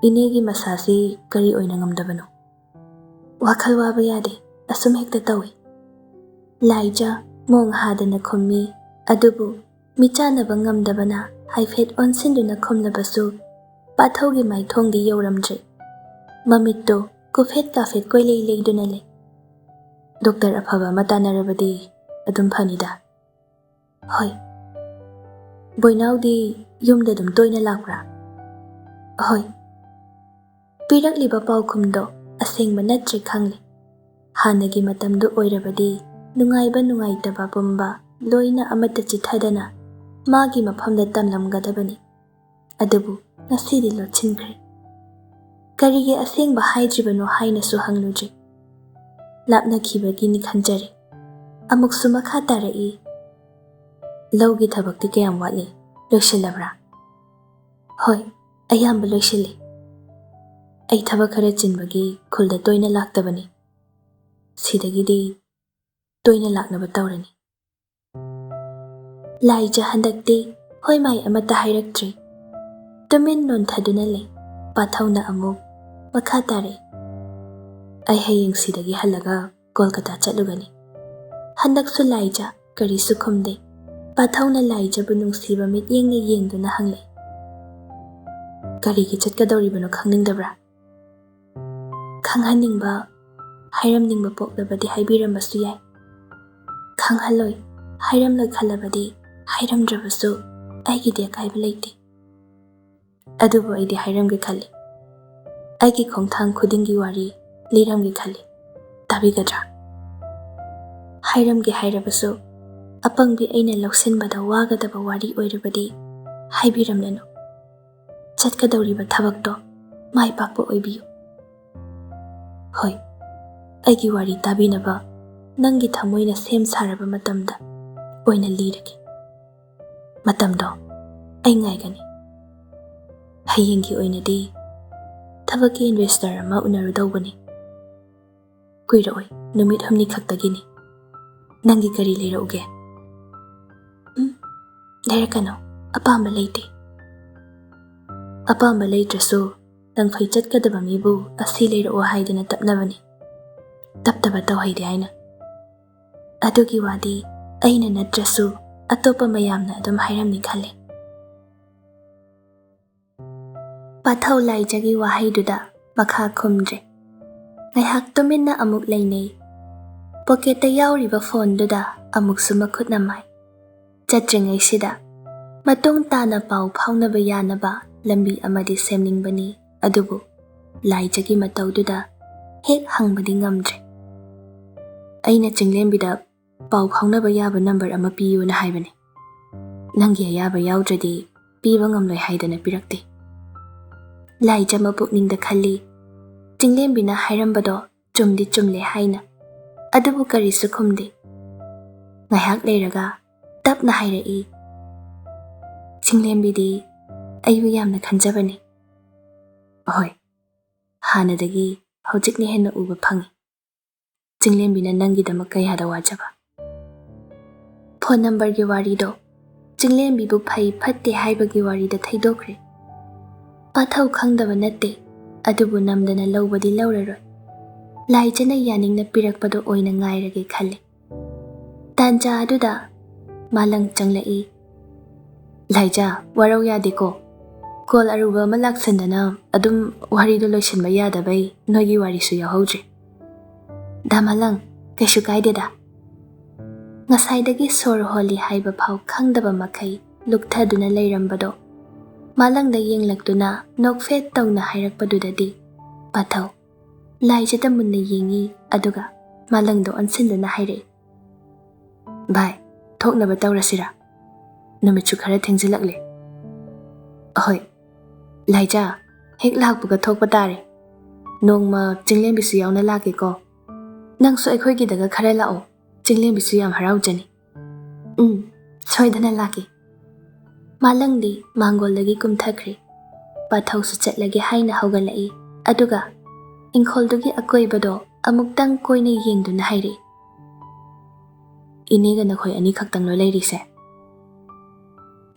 "ꯏꯅꯦꯒꯤ ꯃꯁꯥꯁꯤ ꯀꯔꯤ ꯑꯣꯏꯅ ꯉꯝꯗꯕꯅꯣ"? "ꯋꯥꯈꯜ ꯋꯥꯕ ꯌꯥꯗꯦ, ꯑꯁꯨꯝ ꯍꯦꯛꯇ ꯇꯧꯏ"꯫ ꯂꯥꯏꯖ ꯃꯣꯡ ꯍꯥꯗꯅ ꯈꯨꯝꯃꯤ, ꯑꯗꯨꯕꯨ ꯃꯤꯆꯥꯅꯕ ꯉꯝꯗꯕꯅ ꯍꯥꯏꯐꯦꯠ ꯑꯣꯟꯁꯤꯟꯗꯨꯅ ꯈꯨꯝꯂꯕꯁꯨ ꯄꯥꯊꯧꯒꯤ ꯃꯥꯏꯊꯣꯡꯗꯤ ꯌꯧꯔꯝꯗ꯭ꯔꯦ꯫ ꯃꯃꯤꯠꯇꯣ ꯀꯨꯐꯦꯠ ꯀꯥꯐꯦꯠ ꯀꯣꯏꯂꯩ ꯂꯩꯗꯨꯅ ꯂꯩ꯫ "ꯗꯣꯛꯇꯔ ꯑꯐꯕ ꯑꯃ ꯇꯥꯟꯅꯔꯕꯗꯤ ꯑꯗꯨꯝ ꯐꯅꯤꯗ"꯫ "ꯍꯣꯏ"꯫ "ꯕꯣꯏꯅꯥꯎꯗꯤ ꯌꯨꯝꯗ ꯑꯗꯨꯝ ꯇꯣꯏꯅ ꯂꯥꯛꯄ꯭ꯔꯥ"? "ꯍꯣꯏ"꯫ ꯄꯤꯔꯛꯂꯤꯕ ꯄꯥꯎꯈꯨꯝꯗꯣ ꯑꯁꯦꯡꯕ ꯅꯠꯇ꯭ꯔꯦ ꯈꯪꯂꯦ꯫ ꯍꯥꯟꯅꯒꯤ ꯃꯇꯝꯗꯨ ꯑꯣꯏꯔꯕꯗꯤ ꯅꯨꯡꯉꯥꯏꯕ ꯅꯨꯡꯉꯥꯏꯇꯕ ꯄꯨꯝꯕ ꯂꯣꯏꯅ ꯑꯃꯠꯇ ꯆꯤꯠꯊꯗꯅ ꯃꯥꯒꯤ ꯃꯐꯝꯗ ꯇꯝꯂꯝꯒꯗꯕꯅꯤ꯫ ꯑꯗꯨꯕꯨ ꯉꯁꯤꯗꯤ ꯂꯣꯠꯁꯤꯟꯈ꯭ꯔꯦ꯫ ꯀꯔꯤꯒꯤ ꯑꯁꯦꯡꯕ ꯍꯥꯏꯗ꯭ꯔꯤꯕꯅꯣ ꯍꯥꯏꯅꯁꯨ ꯍꯪꯂꯨꯗ꯭ꯔꯦ꯫ ꯂꯥꯞꯅꯈꯤꯕꯒꯤꯅꯤ ꯈꯟꯖꯔꯦ꯫ ꯑꯃꯨꯛꯁꯨ ꯃꯈꯥ ꯇꯥꯔꯛꯏ, "ꯂꯧꯒꯤ ꯊꯕꯛꯇꯤ ꯀꯌꯥꯝ ꯋꯥꯠꯂꯤ, ꯂꯣꯏꯁꯤꯜꯂꯕ꯭ꯔꯥ"? "ꯍꯣꯏ, ꯑꯌꯥꯝꯕ ꯂꯣꯏꯁꯤꯜꯂꯤ"꯫ "ꯑꯩ ꯊꯕꯛ ꯈꯔ ꯆꯤꯟꯕꯒꯤ ꯈꯨꯜꯗ ꯇꯣꯏꯅ ꯂꯥꯛꯇꯕꯅꯤ. ꯁꯤꯗꯒꯤꯗꯤ ꯇꯣꯏꯅ ꯂꯥꯛꯅꯕ ꯇꯧꯔꯅꯤ"꯫ ꯂꯥꯏꯖ ꯍꯟꯗꯛꯇꯤ ꯍꯣꯏ ꯃꯥꯏ ꯑꯃꯠꯇ ꯍꯥꯏꯔꯛꯇ꯭ꯔꯦ꯫ ꯇꯨꯃꯤꯟ ꯅꯣꯟꯊꯗꯨꯅ ꯂꯩ꯫ ꯄꯥꯊꯧꯅ ꯑꯃꯨꯛ ꯃꯈꯥ ꯇꯥꯔꯛꯏ, "ꯑꯩ ꯍꯌꯦꯡ ꯁꯤꯗꯒꯤ ꯍꯜꯂꯒ ꯀꯣꯜꯀꯇꯥ ꯆꯠꯂꯨꯒꯅꯤ"꯫ ꯍꯟꯗꯛꯁꯨ ꯂꯥꯏꯖ ꯀꯔꯤꯁꯨ ꯈꯨꯝꯗꯦ꯫ ꯄꯥꯊꯧꯅ ꯂꯥꯏꯖꯕꯨ ꯅꯨꯡꯁꯤꯕ ꯃꯤꯠꯌꯦꯡꯅ ꯌꯦꯡꯗꯨꯅ ꯍꯪꯂꯛꯏ, "ꯀꯔꯤꯒꯤ ꯆꯠꯀꯗꯧꯔꯤꯕꯅꯣ ꯈꯪꯅꯤꯡꯗꯕ꯭ꯔꯥ"? "ꯈꯪꯍꯟꯅꯤꯡꯕ, ꯍꯥꯏꯔꯝꯅꯤꯡꯕ ꯄꯣꯛꯂꯕꯗꯤ ꯍꯥꯏꯕꯤꯔꯝꯕꯁꯨ ꯌꯥꯏ"꯫ "ꯈꯪꯍꯜꯂꯣꯏ, ꯍꯥꯏꯔꯝꯂꯣꯏ ꯈꯜꯂꯕꯗꯤ ꯍꯥꯏꯔꯝꯗ꯭ꯔꯕꯁꯨ ꯑꯩꯒꯤꯗꯤ ꯑꯀꯥꯏꯕ ꯂꯩꯇꯦ"꯫ "ꯑꯗꯨꯕꯨ ꯑꯩꯗꯤ ꯍꯥꯏꯔꯝꯒꯦ ꯈꯜꯂꯤ. ꯑꯩꯒꯤ ꯈꯣꯡꯊꯥꯡ ꯈꯨꯗꯤꯡꯒꯤ ꯋꯥꯔꯤ ꯂꯤꯔꯝꯒꯦ ꯈꯜꯂꯤ. ꯇꯥꯕꯤꯒꯗ꯭ꯔꯥ"? "ꯍꯥꯏꯔꯝꯒꯦ ꯍꯥꯏꯔꯕꯁꯨ ꯑꯄꯪꯕꯤ ꯑꯩꯅ ꯂꯧꯁꯤꯟꯕꯗ ꯋꯥꯒꯗꯕ ꯋꯥꯔꯤ ꯑꯣꯏꯔꯕꯗꯤ ꯍꯥꯏꯕꯤꯔꯝꯂꯅꯨ. ꯆꯠꯀꯗꯧꯔꯤꯕ ꯊꯕꯛꯇꯣ ꯃꯥꯏ ꯄꯥꯛꯄ ꯑꯣꯏꯕꯤꯌꯨ". "ꯍꯣꯏ, ꯑꯩꯒꯤ ꯋꯥꯔꯤ ꯇꯥꯕꯤꯅꯕ ꯅꯪꯒꯤ ꯊꯃꯣꯏꯅ ꯁꯦꯝ ꯁꯥꯔꯕ ꯃꯇꯝꯗ ꯑꯣꯏꯅ ꯂꯤꯔꯒꯦ. ꯃꯇꯝꯗꯣ ꯑꯩ ꯉꯥꯏꯒꯅꯤ. ꯍꯌꯦꯡꯒꯤ ꯑꯣꯏꯅꯗꯤ ꯊꯕꯛꯀꯤ ꯏꯟꯚꯦꯁꯇꯔ ꯑꯃ ꯎꯅꯔꯨꯗꯧꯕꯅꯤ. ꯀꯨꯏꯔꯛꯑꯣꯏ, ꯅꯨꯃꯤꯠ 8 ꯈꯛꯇꯒꯤꯅꯤ. ꯅꯪꯒꯤ ꯀꯔꯤ ꯂꯩꯔꯛꯎꯒꯦ? ꯂꯩꯔꯛꯀꯅꯨ, ꯑꯄꯥꯝꯕ ꯂꯩꯇꯦ. ꯑꯄꯥꯝꯕ ꯂꯩꯇ꯭ꯔꯁꯨ ꯂꯪꯐꯩ ꯆꯠꯀꯗꯕ ꯃꯤꯕꯨ ꯑꯁꯤ ꯂꯩꯔꯛꯑꯣ ꯍꯥꯏꯗꯅ ꯇꯞꯅꯕꯅꯤ. ꯇꯞꯇꯕ ꯇꯧꯍꯩꯗꯦ ꯍꯥꯏꯅ. ꯑꯗꯨꯒꯤ ꯋꯥꯗꯤ ꯑꯩꯅ ꯅꯠꯇ꯭ꯔꯁꯨ ꯑꯇꯣꯞꯄ ꯃꯌꯥꯝꯅ ꯑꯗꯨꯝ ꯍꯥꯏꯔꯝꯅꯤ ꯈꯜꯂꯤ. ꯄꯥꯊꯧ ꯂꯥꯏꯖꯒꯤ ꯋꯥꯍꯩꯗꯨꯗ ꯃꯈꯥ ꯈꯨꯝꯗ꯭ꯔꯦ. ꯉꯥꯏꯍꯥꯛ ꯇꯨꯃꯤꯟꯅ ꯑꯃꯨꯛ ꯂꯩꯅꯩ. ꯄꯣꯀꯦꯠꯇ ꯌꯥꯎꯔꯤꯕ ꯐꯣꯟꯗꯨꯗ ꯑꯃꯨꯛꯁꯨ ꯃꯈꯨꯠ ꯅꯝꯃꯥꯏ. ꯆꯠꯇ꯭ꯔꯤꯉꯩꯁꯤꯗ ꯃꯇꯨꯡ ꯇꯥꯅ ꯄꯥꯎ ꯐꯥꯎꯅꯕ ꯌꯥꯅꯕ ꯂꯝꯕꯤ ꯑꯃꯗꯤ ꯁꯦꯝꯅꯤꯡꯕꯅꯤ. ꯑꯗꯨꯕꯨ ꯂꯥꯏꯖꯒꯤ ꯃꯇꯧꯗꯨꯗ ꯍꯦꯛ ꯍꯪꯕꯗꯤ ꯉꯝꯗ꯭ꯔꯦ. ꯑꯩꯅ ꯆꯤꯡꯂꯦꯝꯕꯤꯗ ꯄꯥꯎ ꯐꯥꯎꯅꯕ ꯌꯥꯕ ꯅꯝꯕꯔ ꯑꯃ ꯄꯤꯌꯨꯅ ꯍꯥꯏꯕꯅꯤ. ꯅꯪꯒꯤ ꯑꯌꯥꯕ ꯌꯥꯎꯗ꯭ꯔꯗꯤ ꯄꯤꯕ ꯉꯝꯂꯣꯏ ꯍꯥꯏꯗꯅ ꯄꯤꯔꯛꯇꯦ. ꯂꯥꯏꯖ ꯃꯄꯨꯛꯅꯤꯡꯗ ꯈꯜꯂꯤ. ꯆꯤꯡꯂꯦꯝꯕꯤꯅ ꯍꯥꯏꯔꯝꯕꯗꯣ ꯆꯨꯝꯗꯤ ꯆꯨꯝꯂꯦ ꯍꯥꯏꯅ. ꯑꯗꯨꯕꯨ ꯀꯔꯤꯁꯨ ꯈꯨꯝꯗꯦ. ꯉꯥꯏꯍꯥꯛ ꯂꯩꯔꯒ ꯇꯞꯅ ꯍꯥꯏꯔꯛꯏ. ꯆꯤꯡꯂꯦꯝꯕꯤꯗꯤ ꯑꯩꯕꯨ ꯌꯥꯝꯅ ꯈꯟꯖꯕꯅꯤ. ꯍꯣꯏ, ꯍꯥꯟꯅꯗꯒꯤ ꯍꯧꯖꯤꯛꯅ ꯍꯦꯟꯅ ꯎꯕ ꯐꯪꯏ. ꯆꯤꯡꯂꯦꯝꯕꯤꯅ ꯅꯪꯒꯤꯗꯃꯛ ꯀꯌꯥꯗ ꯋꯥꯖꯕ. ꯐꯣꯟ ꯅꯝꯕꯔꯒꯤ ꯋꯥꯔꯤꯗꯣ ꯆꯤꯡꯂꯦꯝꯕꯤꯕꯨ ꯐꯩ ꯐꯠꯇꯦ ꯍꯥꯏꯕꯒꯤ ꯋꯥꯔꯤꯗ ꯊꯩꯗꯣꯛꯈ꯭ꯔꯦ. ꯄꯥꯊꯧ ꯈꯪꯗꯕ ꯅꯠꯇꯦ, ꯑꯗꯨꯕꯨ ꯅꯝꯗꯅ ꯂꯧꯕꯗꯤ ꯂꯧꯔꯔꯣꯏ. ꯂꯥꯏꯖꯅ ꯌꯥꯅꯤꯡꯅ ꯄꯤꯔꯛꯄꯗꯣ ꯑꯣꯏꯅ ꯉꯥꯏꯔꯒꯦ ꯈꯜꯂꯤ. ꯇꯥꯟꯖꯥ ꯑꯗꯨꯗ ꯃꯥꯂꯪ ꯆꯪꯂꯛꯏ. ꯂꯥꯏꯖ, ꯋꯥꯔꯧ ꯌꯥꯗꯦꯀꯣ. ꯀꯣꯜ ꯑꯔꯨꯕ ꯑꯃ ꯂꯥꯛꯁꯟꯗꯅ ꯑꯗꯨꯝ ꯋꯥꯔꯤꯗꯣ ꯂꯣꯏꯁꯤꯟꯕ ꯌꯥꯗꯕꯩ ꯅꯣꯏꯒꯤ ꯋꯥꯔꯤꯁꯨ ꯌꯥꯎꯍꯧꯗ꯭ꯔꯦ. ꯗꯥꯃꯥꯂꯪ, ꯀꯩꯁꯨ ꯀꯥꯏꯗꯦꯗ. ꯉꯁꯥꯏꯗꯒꯤ ꯁꯣꯔ ꯍꯣꯜꯂꯤ ꯍꯥꯏꯕ ꯐꯥꯎ ꯈꯪꯗꯕ ꯃꯈꯩ ꯂꯨꯛꯊꯗꯨꯅ ꯂꯩꯔꯝꯕꯗꯣ ꯃꯥꯂꯪꯗ ꯌꯦꯡꯂꯛꯇꯨꯅ ꯅꯣꯛꯐꯦꯠ ꯇꯧꯅ ꯍꯥꯏꯔꯛꯄꯗꯨꯗꯗꯤ ꯄꯥꯊꯧ ꯂꯥꯏꯖꯗ ꯃꯨꯟꯅ ꯌꯦꯡꯉꯤ. ꯑꯗꯨꯒ ꯃꯥꯂꯪꯗ ꯑꯣꯟꯁꯤꯟꯗꯨꯅ ꯍꯥꯏꯔꯛꯏ. ꯚꯥꯏ, ꯊꯣꯛꯅꯕ ꯇꯧꯔꯁꯤꯔꯥ? ꯅꯨꯃꯤꯠꯁꯨ ꯈꯔ ꯊꯦꯡꯖꯤꯜꯂꯛꯂꯦ. ꯍꯣꯏ, ꯂꯥꯏꯖ, ꯍꯦꯛ ꯂꯥꯛꯄꯒ ꯊꯣꯛꯄ ꯇꯥꯔꯦ. ꯅꯣꯡꯃ ꯆꯤꯡꯂꯦꯝꯕꯤꯁꯨ ꯌꯥꯎꯅ ꯂꯥꯛꯀꯦꯀꯣ. ꯅꯪꯁꯨ ꯑꯩꯈꯣꯏꯒꯤꯗꯒ ꯈꯔ ꯂꯥꯛꯑꯣ. ꯆꯤꯡꯂꯦꯝꯕꯤꯁꯨ ꯌꯥꯝ ꯍꯔꯥꯎꯖꯅꯤ. ꯁꯣꯏꯗꯅ ꯂꯥꯛꯀꯦ. ꯃꯥꯂꯪꯗꯤ ꯃꯥꯡꯒꯣꯜꯗꯒꯤ ꯀꯨꯝꯊꯈ꯭ꯔꯦ. ꯄꯥꯊꯧꯁꯨ ꯆꯠꯂꯒꯦ ꯍꯥꯏꯅ ꯍꯧꯒꯠꯂꯛꯏ. ꯑꯗꯨꯒ ꯏꯪꯈꯣꯜꯗꯨꯒꯤ ꯑꯀꯣꯏꯕꯗꯣ ꯑꯃꯨꯛꯇꯪ ꯀꯣꯏꯅ ꯌꯦꯡꯗꯨꯅ ꯍꯥꯏꯔꯛꯏ. ꯏꯅꯦꯒ ꯅꯈꯣꯏ ꯑꯅꯤ ꯈꯛꯇꯪꯂꯣ ꯂꯩꯔꯤꯁꯦ?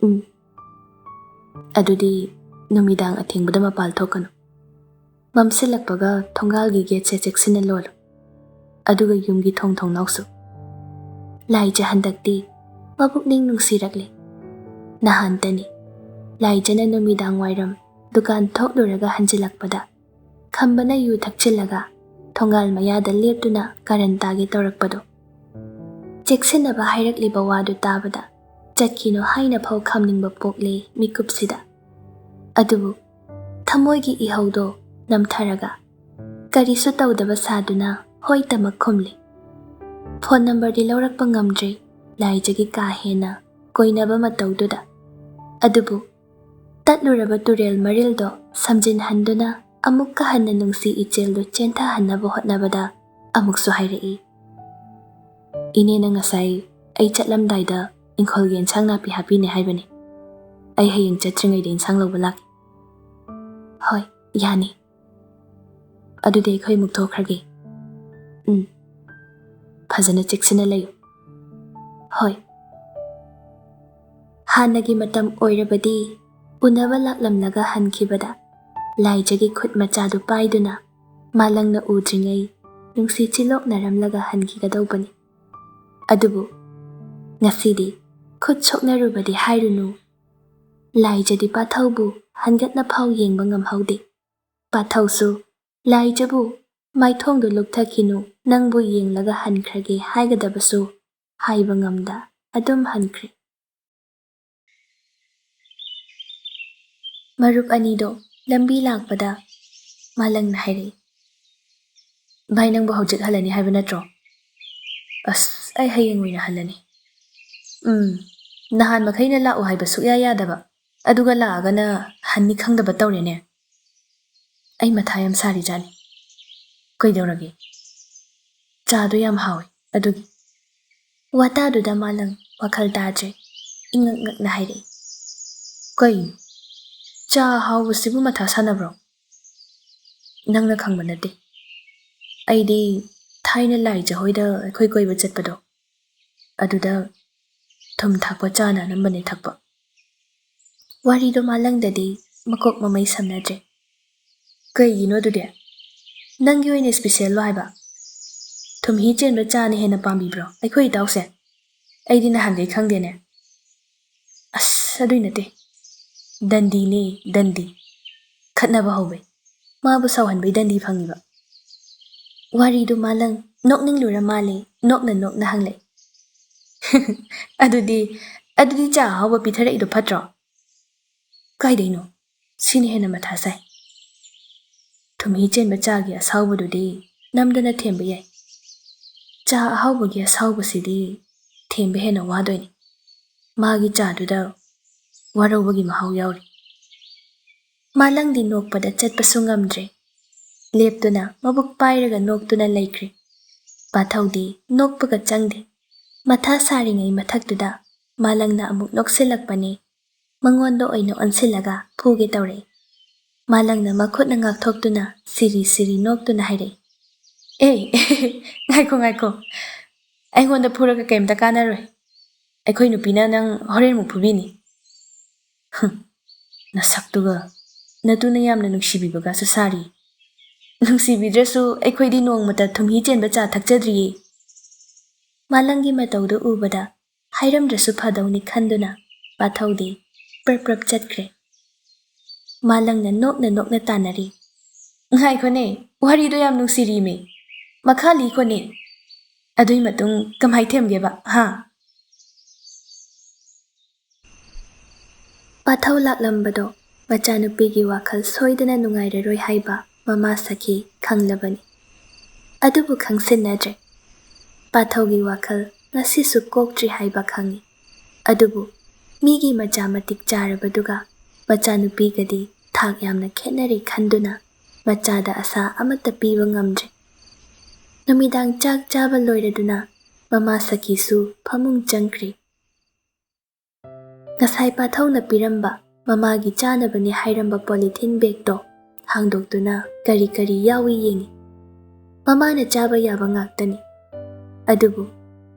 ꯑꯗꯨꯗꯤ ꯅꯨꯃꯤꯗꯥꯡ ꯑꯊꯦꯡꯕꯗ ꯃꯄꯥꯜ ꯊꯣꯛꯀꯅꯨ. ꯃꯝꯁꯤꯜꯂꯛꯄꯒ ꯊꯣꯡꯒꯥꯜꯒꯤ ꯒꯦꯠꯁꯦ ꯆꯦꯛꯁꯤꯟꯅ ꯂꯣꯜꯂꯨ. ꯑꯗꯨꯒ ꯌꯨꯝꯒꯤ ꯊꯣꯡ ꯊꯣꯡꯅꯥꯎꯁꯨ. ꯂꯥꯏꯖ ꯍꯟꯗꯛꯇꯤ ꯃꯄꯨꯛꯅꯤꯡ ꯅꯨꯡꯁꯤꯔꯛꯂꯦ. ꯅꯍꯥꯟꯇꯅꯤ ꯂꯥꯏꯖꯅ ꯅꯨꯃꯤꯗꯥꯡ ꯋꯥꯏꯔꯝ ꯗꯨꯀꯥꯟ ꯊꯣꯛꯂꯨꯔꯒ ꯍꯟꯖꯤꯜꯂꯛꯄꯗ ꯈꯝꯕꯅ ꯌꯨ ꯊꯛꯆꯤꯜꯂꯒ ꯊꯣꯡꯒꯥꯜ ꯃꯌꯥꯗ ꯂꯦꯞꯇꯨꯅ ꯀꯔꯟ ꯇꯥꯒꯦ ꯇꯧꯔꯛꯄꯗꯣ. ꯆꯦꯛꯁꯤꯟꯅꯕ ꯍꯥꯏꯔꯛꯂꯤꯕ ꯋꯥꯗꯨ ꯇꯥꯕꯗ ꯆꯠꯈꯤꯅꯣ ꯍꯥꯏꯅ ꯐꯥꯎ ꯈꯝꯅꯤꯡꯕ ꯄꯣꯛꯂꯦ ꯃꯤꯀꯨꯞꯁꯤꯗ. ꯑꯗꯨꯕꯨ ꯊꯃꯣꯏꯒꯤ ꯏꯍꯧꯗꯣ ꯅꯝꯊꯔꯒ ꯀꯔꯤꯁꯨ ꯇꯧꯗꯕ ꯁꯥꯗꯨꯅ ꯍꯣꯏ ꯇꯃꯛ ꯈꯨꯝꯂꯤ. ꯐꯣꯟ ꯅꯝꯕꯔꯗꯤ ꯂꯧꯔꯛꯄ ꯉꯝꯗ꯭ꯔꯦ ꯂꯥꯏꯖꯒꯤ ꯀꯥ ꯍꯦꯟꯅ ꯀꯣꯏꯅꯕ ꯃꯇꯧꯗꯨꯗ. ꯑꯗꯨꯕꯨ ꯇꯠꯂꯨꯔꯕ ꯇꯨꯔꯦꯜ ꯃꯔꯤꯜꯗꯣ ꯁꯝꯖꯤꯟꯍꯟꯗꯨꯅ ꯑꯃꯨꯛꯀ ꯍꯟꯅ ꯅꯨꯡꯁꯤ ꯏꯆꯦꯜꯗꯨ ꯆꯦꯟꯊꯍꯟꯅꯕ ꯍꯣꯠꯅꯕꯗ ꯑꯃꯨꯛꯁꯨ ꯍꯥꯏꯔꯛꯏ. ꯏꯅꯦꯅ ꯉꯁꯥꯏ ꯑꯩ ꯆꯠꯂꯝꯗꯥꯏꯗ ꯏꯪꯈꯣꯜꯒꯤ ꯏꯟꯁꯥꯡ ꯅꯥꯄꯤ ꯍꯥꯞꯄꯤꯅꯦ ꯍꯥꯏꯕꯅꯤ. ꯑꯩ ꯍꯌꯦꯡ ꯆꯠꯇ꯭ꯔꯤꯉꯩꯗ ꯏꯟꯁꯥꯡ ꯂꯧꯕ ꯂꯥꯛꯀꯦ. ꯍꯣꯏ, ꯌꯥꯅꯤ. ꯑꯗꯨꯗꯤ ꯑꯩꯈꯣꯏ ꯑꯃꯨꯛ ꯊꯣꯛꯈ꯭ꯔꯒꯦ. ꯐꯖꯅ ꯆꯦꯛꯁꯤꯟꯅ ꯂꯩꯌꯨ. ꯍꯣꯏ. ꯍꯥꯟꯅꯒꯤ ꯃꯇꯝ ꯑꯣꯏꯔꯕꯗꯤ ꯎꯅꯕ ꯂꯥꯛꯂꯝꯂꯒ ꯍꯟꯈꯤꯕꯗ ꯂꯥꯏꯖꯒꯤ ꯈꯨꯠ ꯃꯆꯥꯗꯨ ꯄꯥꯏꯗꯨꯅ ꯃꯥꯂꯪꯅ ꯎꯗ꯭ꯔꯤꯉꯩ ꯅꯨꯡꯁꯤ ꯆꯤꯜꯂꯣꯛꯅꯔꯝꯂꯒ ꯍꯟꯈꯤꯒꯗꯧꯕꯅꯤ. ꯑꯗꯨꯕꯨ ꯉꯁꯤꯗꯤ ꯈꯨꯠ ꯁꯣꯛꯅꯔꯨꯕꯗꯤ ꯍꯥꯏꯔꯨꯅꯨ. ꯂꯥꯏꯖꯗꯤ ꯄꯥꯊꯧꯕꯨ ꯍꯟꯒꯠꯅ ꯐꯥꯎ ꯌꯦꯡꯕ ꯉꯝꯍꯧꯗꯦ. ꯄꯥꯊꯧꯁꯨ ꯂꯥꯏꯖꯕꯨ ꯃꯥꯏꯊꯣꯡꯗꯨ ꯂꯨꯞꯊꯈꯤꯅꯨ, ꯅꯪꯕꯨ ꯌꯦꯡꯂꯒ ꯍꯟꯈ꯭ꯔꯒꯦ ꯍꯥꯏꯒꯗꯕꯁꯨ ꯍꯥꯏꯕ ꯉꯝꯗ ꯑꯗꯨꯝ ꯍꯟꯈ꯭ꯔꯦ. ꯃꯔꯨꯞ ꯑꯅꯤꯗꯣ ꯂꯝꯕꯤ ꯂꯥꯛꯄꯗ ꯃꯥꯂꯪꯅ ꯍꯥꯏꯔꯛꯏ. ꯚꯥꯏ, ꯅꯪꯕꯨ ꯍꯧꯖꯤꯛ ꯍꯜꯂꯅꯤ ꯍꯥꯏꯕ ꯅꯠꯇ꯭ꯔꯣ? ꯑꯁ, ꯑꯩ ꯍꯌꯦꯡ ꯑꯣꯏꯅ ꯍꯜꯂꯅꯤ. ꯅꯍꯥꯟ ꯃꯈꯩꯅ ꯂꯥꯛꯑꯣ ꯍꯥꯏꯕ ꯁꯨꯛꯌꯥ ꯌꯥꯗꯕ, ꯑꯗꯨꯒ ꯂꯥꯛꯑꯒꯅ ꯍꯟꯅꯤ ꯈꯪꯗꯕ ꯇꯧꯔꯦꯅꯦ. ꯑꯩ ꯃꯊꯥ ꯌꯥꯝ ꯁꯥꯔꯤꯖꯥꯠꯅꯤ. ꯀꯩꯗꯧꯔꯒꯦ? ꯆꯥꯗꯣ ꯌꯥꯝ ꯍꯥꯎꯋꯤ ꯑꯗꯨꯒꯤ. ꯋꯥꯇꯥꯗꯨꯗ ꯃꯥꯂꯪ ꯋꯥꯈꯜ ꯇꯥꯗ꯭ꯔꯦ. ꯏꯉꯛ ꯉꯛꯅ ꯍꯥꯏꯔꯛꯏ. ꯀꯩꯅꯣ? ꯆꯥ ꯍꯥꯎꯕꯁꯤꯕꯨ ꯃꯊꯥ ꯁꯥꯟꯅꯕ꯭ꯔꯣ? ꯅꯪꯅ ꯈꯪꯕ ꯅꯠꯇꯦ ꯑꯩꯗꯤ ꯊꯥꯏꯅ ꯂꯥꯏ ꯖꯍꯣꯏꯗ ꯑꯩꯈꯣꯏ ꯀꯣꯏꯕ ꯆꯠꯄꯗꯣ ꯑꯗꯨꯗ ꯊꯨꯝ ꯊꯥꯛꯄ ꯆꯥꯅ ꯑꯅꯝꯕꯅꯦ ꯊꯛꯄ ꯋꯥꯔꯤꯗꯣ ꯃꯥꯂꯪꯗꯗꯤ ꯃꯀꯣꯛ ꯃꯃꯩ ꯁꯝꯅꯗ꯭ꯔꯦ ꯀꯩꯒꯤꯅꯣ ꯑꯗꯨꯗꯤ ꯅꯪꯒꯤ ꯑꯣꯏꯅ ꯁ꯭ꯄꯦꯁꯤꯌꯦꯜꯂꯣ ꯍꯥꯏꯕ ꯊꯨꯝꯍꯤ ꯆꯦꯟꯕ ꯆꯥꯅ ꯍꯦꯟꯅ ꯄꯥꯝꯕꯤꯕ꯭ꯔꯣ ꯑꯩꯈꯣꯏ ꯏꯇꯥꯎꯁꯦ ꯑꯩꯗꯤ ꯅꯍꯥꯟꯗꯩ ꯈꯪꯗꯦꯅꯦ ꯑꯁ ꯑꯗꯨꯏ ꯅꯠꯇꯦ ꯗꯟꯗꯤꯅꯦ ꯗꯟꯗꯤ ꯈꯠꯅꯕ ꯍꯧꯕꯩ ꯃꯥꯕꯨ ꯁꯥꯎꯍꯟꯕꯩ ꯗꯟꯗꯤ ꯐꯪꯉꯤꯕ ꯋꯥꯔꯤꯗꯨ ꯃꯥꯂꯪ ꯅꯣꯛꯅꯤꯡꯂꯨꯔ ꯃꯥꯜꯂꯦ ꯅꯣꯛꯅ ꯅꯣꯛꯅ ꯍꯪꯂꯛꯏ ꯑꯗꯨꯗꯤ ꯆꯥ ꯑꯍꯥꯎꯕ ꯄꯤꯊꯔꯛꯏꯗꯣ ꯐꯠꯇ꯭ꯔꯣ ꯀꯥꯏꯗꯩꯅꯣ ꯁꯤꯅ ꯍꯦꯟꯅ ꯃꯊꯥ ꯁꯥꯏ ꯊꯨꯝꯍꯤ ꯆꯦꯟꯕ ꯆꯥꯒꯤ ꯑꯁꯥꯎꯕꯗꯨꯗꯤ ꯅꯝꯗꯅ ꯊꯦꯝꯕ ꯌꯥꯏ ꯆꯥ ꯑꯍꯥꯎꯕꯒꯤ ꯑꯁꯥꯎꯕꯁꯤꯗꯤ ꯊꯦꯝꯕ ꯍꯦꯟꯅ ꯋꯥꯗꯣꯏꯅꯤ ꯃꯥꯒꯤ ꯆꯥꯗꯨꯗ ꯋꯥꯔꯧꯕꯒꯤ ꯃꯍꯥꯎ ꯌꯥꯎꯔꯤ ꯃꯥꯂꯪꯗꯤ ꯅꯣꯛꯄꯗ ꯆꯠꯄꯁꯨ ꯉꯝꯗ꯭ꯔꯦ ꯂꯦꯞꯇꯨꯅ ꯃꯕꯨꯛ ꯄꯥꯏꯔꯒ ꯅꯣꯛꯇꯨꯅ ꯂꯩꯈ꯭ꯔꯦ ꯄꯥꯊꯧꯗꯤ ꯅꯣꯛꯄꯒ ꯆꯪꯗꯦ ꯃꯊꯥ ꯁꯥꯔꯤꯉꯩ ꯃꯊꯛꯇꯨꯗ ꯃꯥꯂꯪꯅ ꯑꯃꯨꯛ ꯅꯣꯛꯁꯤꯜꯂꯛꯄꯅꯤ ꯃꯉꯣꯟꯗ ꯑꯣꯏꯅ ꯑꯣꯟꯁꯤꯜꯂꯒ ꯐꯨꯒꯦ ꯇꯧꯔꯛꯏ ꯃꯥꯂꯪꯅ ꯃꯈꯨꯠꯅ ꯉꯥꯛꯊꯣꯛꯇꯨꯅ ꯁꯤꯔꯤ ꯁꯤꯔꯤ ꯅꯣꯛꯇꯨꯅ ꯍꯥꯏꯔꯛꯏ ꯉꯥꯏꯈꯣ ꯑꯩꯉꯣꯟꯗ ꯐꯨꯔꯒ ꯀꯩꯝꯇ ꯀꯥꯟꯅꯔꯣꯏ ꯑꯩꯈꯣꯏ ꯅꯨꯄꯤꯅ ꯅꯪ ꯍꯣꯔꯦꯟꯃꯨꯛ ꯐꯨꯕꯤꯅꯤ ꯅꯁꯛꯇꯨꯒ ꯅꯇꯨꯅ ꯌꯥꯝꯅ ꯅꯨꯡꯁꯤꯕꯤꯕꯒꯁꯨ ꯁꯥꯔꯤ ꯅꯨꯡꯁꯤꯕꯤꯗ꯭ꯔꯁꯨ ꯑꯩꯈꯣꯏꯗꯤ ꯅꯣꯡꯃꯇ ꯊꯨꯝꯍꯤ ꯆꯦꯟꯕ ꯆꯥ ꯊꯛꯆꯗ꯭ꯔꯤꯌꯦ ꯃꯥꯂꯪꯒꯤ ꯃꯇꯧꯗꯨ ꯎꯕꯗ ꯍꯥꯏꯔꯝꯗ꯭ꯔꯁꯨ ꯐꯗꯧꯅꯤ ꯈꯟꯗꯨꯅ ꯄꯥꯊꯧꯗꯤ ꯄ꯭ꯔꯞ ꯆꯠꯈ꯭ꯔꯦ ꯃꯥꯂꯪꯅ ꯅꯣꯛꯅ ꯅꯣꯛꯅ ꯇꯥꯟꯅꯔꯤ ꯉꯥꯏꯈꯣꯅꯦ ꯋꯥꯔꯤꯗꯣ ꯌꯥꯝ ꯅꯨꯡꯁꯤꯔꯤꯃꯦ ꯃꯈꯥ ꯂꯤꯈꯣꯅꯦ ꯑꯗꯨꯏ ꯃꯇꯨꯡ ꯀꯃꯥꯏ ꯊꯦꯝꯒꯦꯕ ꯄꯥꯊꯧ ꯂꯥꯛꯂꯝꯕꯗꯣ ꯃꯆꯥꯅꯨꯄꯤꯒꯤ ꯋꯥꯈꯜ ꯁꯣꯏꯗꯅ ꯅꯨꯡꯉꯥꯏꯔꯔꯣꯏ ꯍꯥꯏꯕ ꯃꯃꯥ ꯁꯈꯤ ꯈꯪꯂꯕꯅꯤ ꯑꯗꯨꯕꯨ ꯈꯪꯁꯤꯟꯅꯗ꯭ꯔꯦ ꯄꯥꯊꯧꯒꯤ ꯋꯥꯈꯜ ꯉꯁꯤꯁꯨ ꯀꯣꯛꯇ꯭ꯔꯤ ꯍꯥꯏꯕ ꯈꯪꯏ ꯑꯗꯨꯕꯨ ꯃꯤꯒꯤ ꯃꯆꯥ ꯃꯇꯤꯛ ꯆꯥꯔꯕꯗꯨꯒ ꯃꯆꯥꯅꯨꯄꯤꯒꯗꯤ ꯊꯥꯛ ꯌꯥꯝꯅ ꯈꯦꯠꯅꯔꯦ ꯈꯟꯗꯨꯅ ꯃꯆꯥꯗ ꯑꯁꯥ ꯑꯃꯠꯇ ꯄꯤꯕ ꯉꯝꯗ꯭ꯔꯦ ꯅꯨꯃꯤꯗꯥꯡ ꯆꯥꯛ ꯆꯥꯕ ꯂꯣꯏꯔꯗꯨꯅ ꯃꯃꯥ ꯁꯈꯤꯁꯨ ꯐꯃꯨꯡ ꯆꯪꯈ꯭ꯔꯦ ꯉꯁꯥꯏ ꯄꯥꯊꯧꯅ ꯄꯤꯔꯝꯕ ꯃꯃꯥꯒꯤ ꯆꯥꯅꯕꯅꯤ ꯍꯥꯏꯔꯝꯕ ꯄꯣꯂꯤꯊꯤꯟ ꯕꯦꯒꯇꯣ ꯍꯥꯡꯗꯣꯛꯇꯨꯅ ꯀꯔꯤ ꯀꯔꯤ ꯌꯥꯎꯏ ꯌꯦꯡꯉꯤ ꯃꯃꯥꯅ ꯆꯥꯕ ꯌꯥꯕ ꯉꯥꯛꯇꯅꯤ ꯑꯗꯨꯕꯨ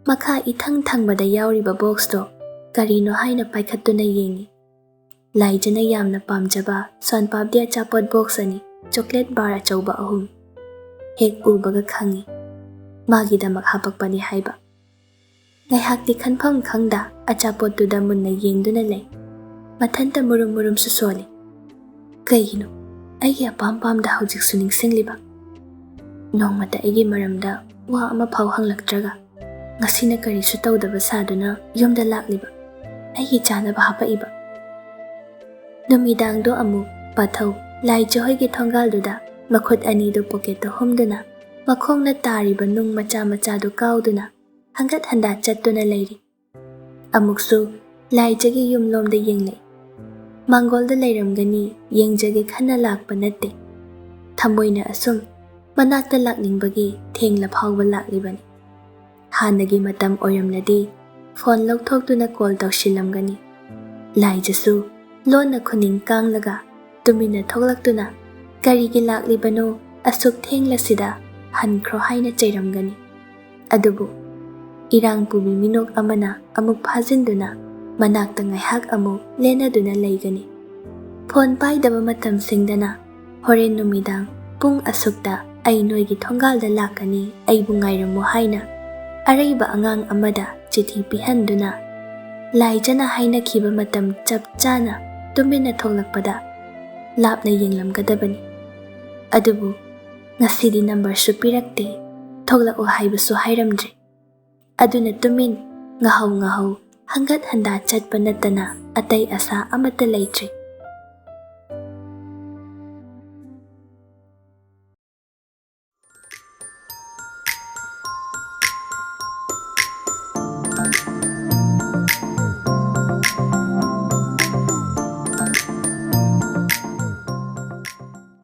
ꯃꯈꯥ ꯏꯊꯪ ꯊꯪꯕꯗ ꯌꯥꯎꯔꯤꯕ ꯕꯣꯛꯁꯇꯣ ꯀꯔꯤꯅꯣ ꯍꯥꯏꯅ ꯄꯥꯏꯈꯠꯇꯨꯅ ꯌꯦꯡꯉꯤ ꯂꯥꯏꯖꯅ ꯌꯥꯝꯅ ꯄꯥꯝꯖꯕ ꯁꯣꯟꯄꯥꯞꯗꯤ ꯑꯆꯥꯄꯣꯠ ꯕꯣꯛꯁ ꯑꯅꯤ ꯆꯣꯀ꯭ꯂꯦꯠ ꯕꯥꯔ ꯑꯆꯧꯕ 3 ꯍꯦꯛ ꯎꯕꯒ ꯈꯪꯉꯤ ꯃꯥꯒꯤꯗꯃꯛ ꯍꯥꯄꯛꯄꯅꯤ ꯍꯥꯏꯕ ꯉꯥꯏꯍꯥꯛꯇꯤ ꯈꯟꯐꯝ ꯈꯪꯗ ꯑꯆꯥꯄꯣꯠꯇꯨꯗ ꯃꯨꯟꯅ ꯌꯦꯡꯗꯨꯅ ꯂꯩ ꯃꯊꯟꯇ ꯃꯨꯔꯨꯝ ꯃꯨꯔꯨꯝꯁꯨ ꯁꯣꯜꯂꯤ ꯀꯩꯒꯤꯅꯣ ꯑꯩꯒꯤ ꯑꯄꯥꯝꯕ ꯍꯧꯖꯤꯛꯁꯨ ꯅꯤꯡꯁꯤꯡꯂꯤꯕ ꯅꯣꯡꯃꯇ ꯑꯩꯒꯤ ꯃꯔꯝꯗ ꯋꯥ ꯑꯃ ꯐꯥꯎ ꯍꯪꯂꯛꯇ꯭ꯔꯒ ꯉꯁꯤꯅ ꯀꯔꯤꯁꯨ ꯇꯧꯗꯕ ꯁꯥꯗꯨꯅ ꯌꯨꯝꯗ ꯂꯥꯛꯂꯤꯕ ꯑꯩꯒꯤ ꯆꯥꯅꯕ ꯍꯥꯄꯛꯏꯕ ꯅꯨꯃꯤꯗꯥꯡꯗꯣ ꯑꯃꯨꯛ ꯄꯥꯊꯧ ꯂꯥꯏ ꯖꯍꯣꯏꯒꯤ ꯊꯣꯡꯒꯥꯜꯗꯨꯗ ꯃꯈꯨꯠ ꯑꯅꯤꯗꯨ ꯄꯣꯀꯦꯠꯇ ꯍꯨꯝꯗꯨꯅ ꯃꯈꯣꯡꯅ ꯇꯥꯔꯤꯕ ꯅꯨꯡ ꯃꯆꯥ ꯃꯆꯥꯗꯨ ꯀꯥꯎꯗꯨꯅ ꯍꯪꯒꯠ ꯍꯟꯗꯥ ꯆꯠꯇꯨꯅ ꯂꯩꯔꯤ ꯑꯃꯨꯛꯁꯨ ꯂꯥꯏꯖꯒꯤ ꯌꯨꯝꯂꯣꯝꯗ ꯌꯦꯡꯂꯛꯏ ꯃꯥꯡꯒꯣꯜꯗ ꯂꯩꯔꯝꯒꯅꯤ ꯌꯦꯡꯖꯒꯦ ꯈꯟꯅ ꯂꯥꯛꯄ ꯅꯠꯇꯦ ꯊꯃꯣꯏꯅ ꯑꯁꯨꯝ ꯃꯅꯥꯛꯇ ꯂꯥꯛꯅꯤꯡꯕꯒꯤ ꯊꯦꯡꯂ ꯐꯥꯎꯕ ꯂꯥꯛꯂꯤꯕꯅꯤ ꯍꯥꯟꯅꯒꯤ ꯃꯇꯝ ꯑꯣꯏꯔꯝꯂꯗꯤ ꯐꯣꯟ ꯂꯧꯊꯣꯛꯇꯨꯅ ꯀꯣꯜ ꯇꯧꯁꯤꯜꯂꯝꯒꯅꯤ ꯂꯥꯏꯖꯁꯨ ꯂꯣꯟꯅ ꯈꯨꯅꯤꯡ ꯀꯥꯡꯂꯒ ꯇꯨꯃꯤꯟꯅ ꯊꯣꯛꯂꯛꯇꯨꯅ ꯀꯔꯤꯒꯤ ꯂꯥꯛꯂꯤꯕꯅꯣ ꯑꯁꯨꯛ ꯊꯦꯡꯂꯁꯤꯗ ꯍꯟꯈ꯭ꯔꯣ ꯍꯥꯏꯅ ꯆꯩꯔꯝꯒꯅꯤ ꯑꯗꯨꯕꯨ ꯏꯔꯥꯡ ꯄꯨꯕꯤ ꯃꯤꯅꯣꯛ ꯑꯃꯅ ꯑꯃꯨꯛ ꯐꯥꯖꯤꯟꯗꯨꯅ ꯃꯅꯥꯛꯇ ꯉꯥꯏꯍꯥꯛ ꯑꯃꯨꯛ ꯂꯦꯟꯅꯗꯨꯅ ꯂꯩꯒꯅꯤ ꯐꯣꯟ パイꯗꯕ ꯃꯇꯝꯁꯤꯡꯗꯅ ꯍꯣꯔꯦꯟ ꯅꯨꯃꯤꯗꯥꯡ ꯄꯨꯡ ꯑꯁꯨꯛꯇ ꯑꯩ ꯅꯣꯏꯒꯤ ꯊꯣꯡꯒꯥꯜꯗ ꯂꯥꯛꯀꯅꯤ ꯑꯩꯕꯨ ꯉꯥꯏꯔꯝꯃꯨ ꯍꯥꯏꯅ ꯑꯔꯩꯕ ꯑꯉꯥꯡ ꯑꯃꯗ ꯆꯤꯊꯤ ꯄꯤꯍꯟꯗꯨꯅ ꯂꯥꯏꯖꯅ ꯍꯥꯏꯅꯈꯤꯕ ꯃꯇꯝ ꯆꯞ ꯆꯥꯅ ꯇꯨꯃꯤꯟꯅ ꯊꯣꯛꯂꯛꯄꯗ ꯂꯥꯞꯅ ꯌꯦꯡꯂꯝꯒꯗꯕꯅꯤ ꯑꯗꯨꯕꯨ ꯉꯁꯤꯗꯤ ꯅꯝꯕꯔꯁꯨ ꯄꯤꯔꯛꯇꯦ ꯊꯣꯛꯂꯛꯎ ꯍꯥꯏꯕꯁꯨ ꯍꯥꯏꯔꯝꯗ꯭ꯔꯦ ꯑꯗꯨꯅ ꯇꯨꯃꯤꯟ ꯉꯍꯧ ꯍꯪꯒꯠ ꯍꯟꯗꯥ ꯆꯠꯄ ꯅꯠꯇꯅ ꯑꯇꯩ ꯑꯁꯥ ꯑꯃꯠꯇ ꯂꯩꯇ꯭ꯔꯦ